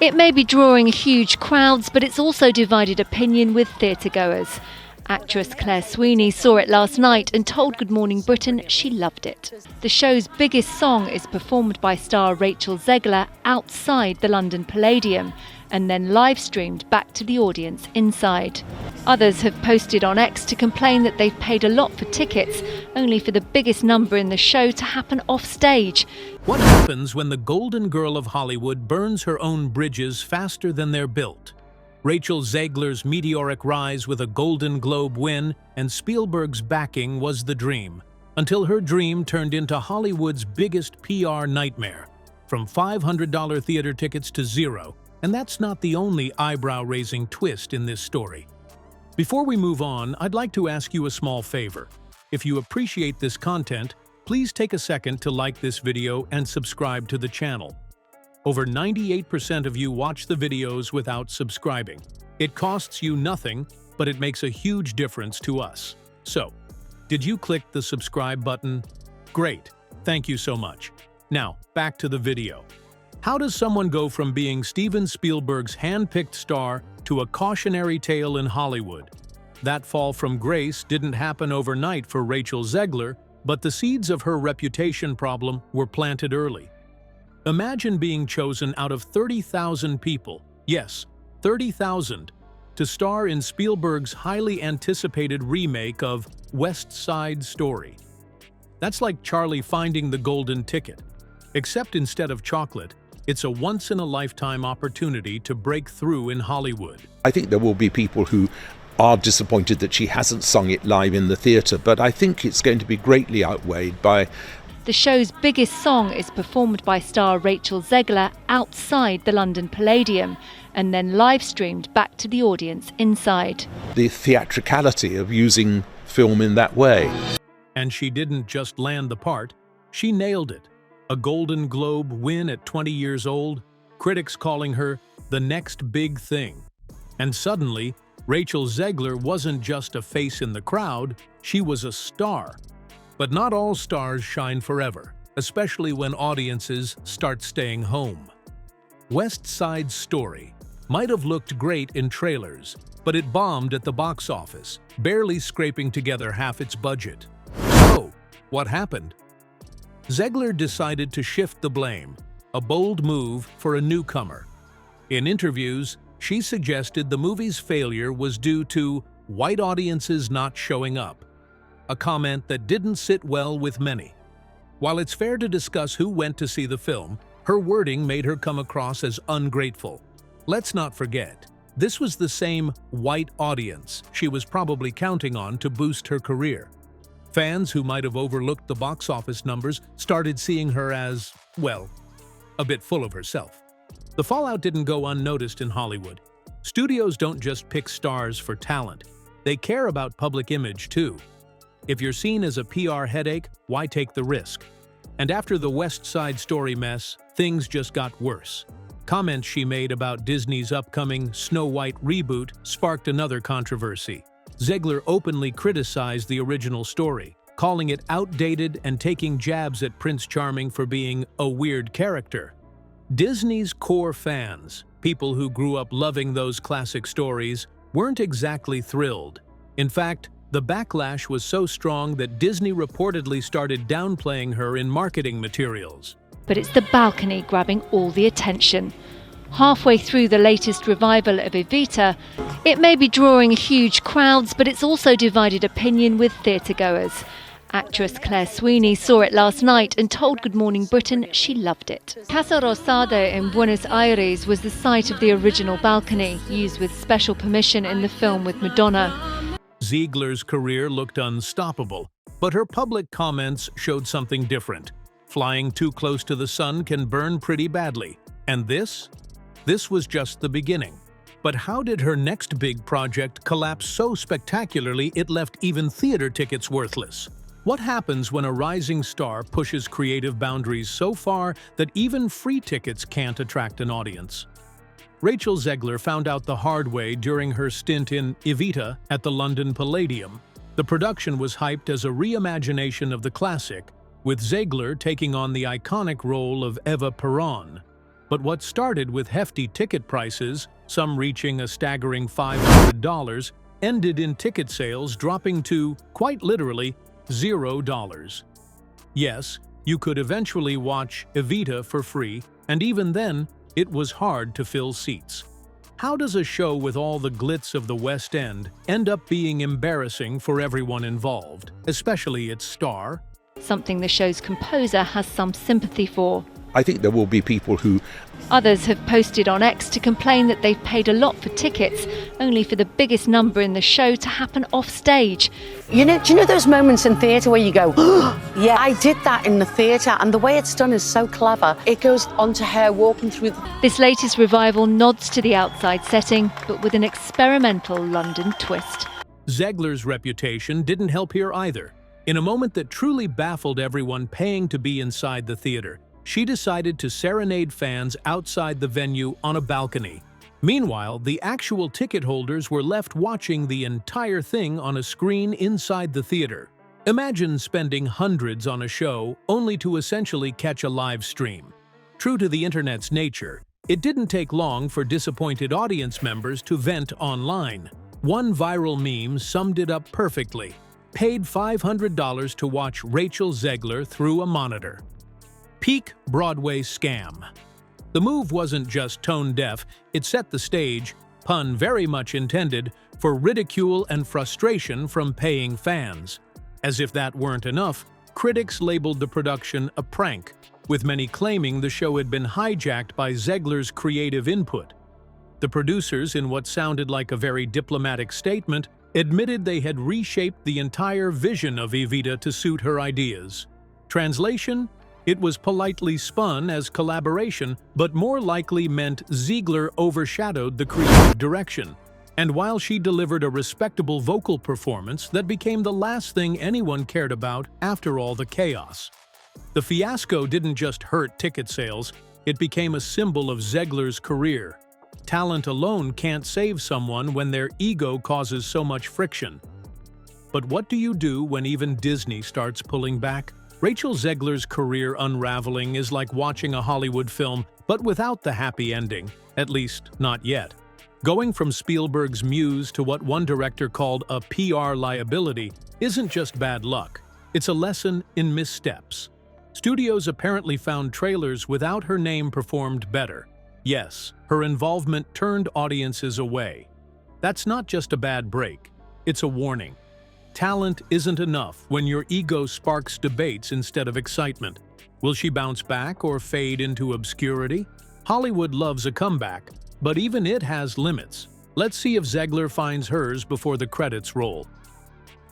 It may be drawing huge crowds, but it's also divided opinion with theatregoers. Actress Claire Sweeney saw it last night and told Good Morning Britain she loved it. The show's biggest song is performed by star Rachel Zegler outside the London Palladium and then live-streamed back to the audience inside. Others have posted on X to complain that they've paid a lot for tickets, only for the biggest number in the show to happen off stage. What happens when the golden girl of Hollywood burns her own bridges faster than they're built? Rachel Zegler's meteoric rise with a Golden Globe win and Spielberg's backing was the dream, until her dream turned into Hollywood's biggest PR nightmare. From $500 theater tickets to zero, and that's not the only eyebrow-raising twist in this story. Before we move on, I'd like to ask you a small favor. If you appreciate this content, please take a second to like this video and subscribe to the channel. Over 98% of you watch the videos without subscribing. It costs you nothing, but it makes a huge difference to us. So, did you click the subscribe button? Great, thank you so much. Now, back to the video. How does someone go from being Steven Spielberg's hand-picked star to a cautionary tale in Hollywood? That fall from grace didn't happen overnight for Rachel Zegler, but the seeds of her reputation problem were planted early. Imagine being chosen out of 30,000 people, yes, 30,000, to star in Spielberg's highly anticipated remake of West Side Story. That's like Charlie finding the golden ticket, except instead of chocolate, it's a once-in-a-lifetime opportunity to break through in Hollywood. I think there will be people who are disappointed that she hasn't sung it live in the theatre, but I think it's going to be greatly outweighed by... The show's biggest song is performed by star Rachel Zegler outside the London Palladium and then live-streamed back to the audience inside. the theatricality of using film in that way. And she didn't just land the part, she nailed it. A Golden Globe win at 20 years old, critics calling her the next big thing. And suddenly, Rachel Zegler wasn't just a face in the crowd, she was a star. But not all stars shine forever, especially when audiences start staying home. West Side Story might have looked great in trailers, but it bombed at the box office, barely scraping together half its budget. So, what happened? Zegler decided to shift the blame, a bold move for a newcomer. In interviews, she suggested the movie's failure was due to white audiences not showing up, a comment that didn't sit well with many. While it's fair to discuss who went to see the film, her wording made her come across as ungrateful. Let's not forget, this was the same white audience she was probably counting on to boost her career. Fans who might have overlooked the box office numbers started seeing her as, well, a bit full of herself. The fallout didn't go unnoticed in Hollywood. Studios don't just pick stars for talent, they care about public image too. If you're seen as a PR headache, why take the risk? And after the West Side Story mess, things just got worse. Comments she made about Disney's upcoming Snow White reboot sparked another controversy. Zegler openly criticized the original story, calling it outdated and taking jabs at Prince Charming for being a weird character. Disney's core fans, people who grew up loving those classic stories, weren't exactly thrilled. In fact, the backlash was so strong that Disney reportedly started downplaying her in marketing materials. But it's the balcony grabbing all the attention. Halfway through the latest revival of Evita, it may be drawing huge crowds, but it's also divided opinion with theatregoers. Actress Claire Sweeney saw it last night and told Good Morning Britain she loved it. Casa Rosada in Buenos Aires was the site of the original balcony, used with special permission in the film with Madonna. Zegler's career looked unstoppable, but her public comments showed something different. Flying too close to the sun can burn pretty badly. And this? This was just the beginning. But how did her next big project collapse so spectacularly it left even theater tickets worthless? What happens when a rising star pushes creative boundaries so far that even free tickets can't attract an audience? Rachel Zegler found out the hard way during her stint in Evita at the London Palladium. The production was hyped as a reimagination of the classic, with Zegler taking on the iconic role of Eva Peron. But what started with hefty ticket prices, some reaching a staggering $500, ended in ticket sales dropping to, quite literally, $0. Yes, you could eventually watch Evita for free, and even then, it was hard to fill seats. How does a show with all the glitz of the West End end up being embarrassing for everyone involved, especially its star? Something the show's composer has some sympathy for. I think there will be people who... Others have posted on X to complain that they've paid a lot for tickets, only for the biggest number in the show to happen off stage. Do you know those moments in theatre where you go, oh, yeah, I did that in the theatre, and the way it's done is so clever. It goes on to her walking through This latest revival nods to the outside setting, but with an experimental London twist. Zegler's reputation didn't help here either. In a moment that truly baffled everyone paying to be inside the theatre, she decided to serenade fans outside the venue on a balcony. Meanwhile, the actual ticket holders were left watching the entire thing on a screen inside the theater. Imagine spending hundreds on a show only to essentially catch a live stream. True to the internet's nature, it didn't take long for disappointed audience members to vent online. One viral meme summed it up perfectly. Paid $500 to watch Rachel Zegler through a monitor. Peak Broadway scam. The move wasn't just tone-deaf, it set the stage, pun very much intended, for ridicule and frustration from paying fans. As if that weren't enough, critics labeled the production a prank, with many claiming the show had been hijacked by Zegler's creative input. The producers, in what sounded like a very diplomatic statement, admitted they had reshaped the entire vision of Evita to suit her ideas. Translation? It was politely spun as collaboration, but more likely meant Zegler overshadowed the creative direction. And while she delivered a respectable vocal performance, that became the last thing anyone cared about after all the chaos. The fiasco didn't just hurt ticket sales, it became a symbol of Zegler's career. Talent alone can't save someone when their ego causes so much friction. But what do you do when even Disney starts pulling back? Rachel Zegler's career unraveling is like watching a Hollywood film, but without the happy ending, at least not yet. Going from Spielberg's muse to what one director called a PR liability isn't just bad luck, it's a lesson in missteps. Studios apparently found trailers without her name performed better. Yes, her involvement turned audiences away. That's not just a bad break, it's a warning. Talent isn't enough when your ego sparks debates instead of excitement. Will she bounce back or fade into obscurity? Hollywood loves a comeback, but even it has limits. Let's see if Zegler finds hers before the credits roll.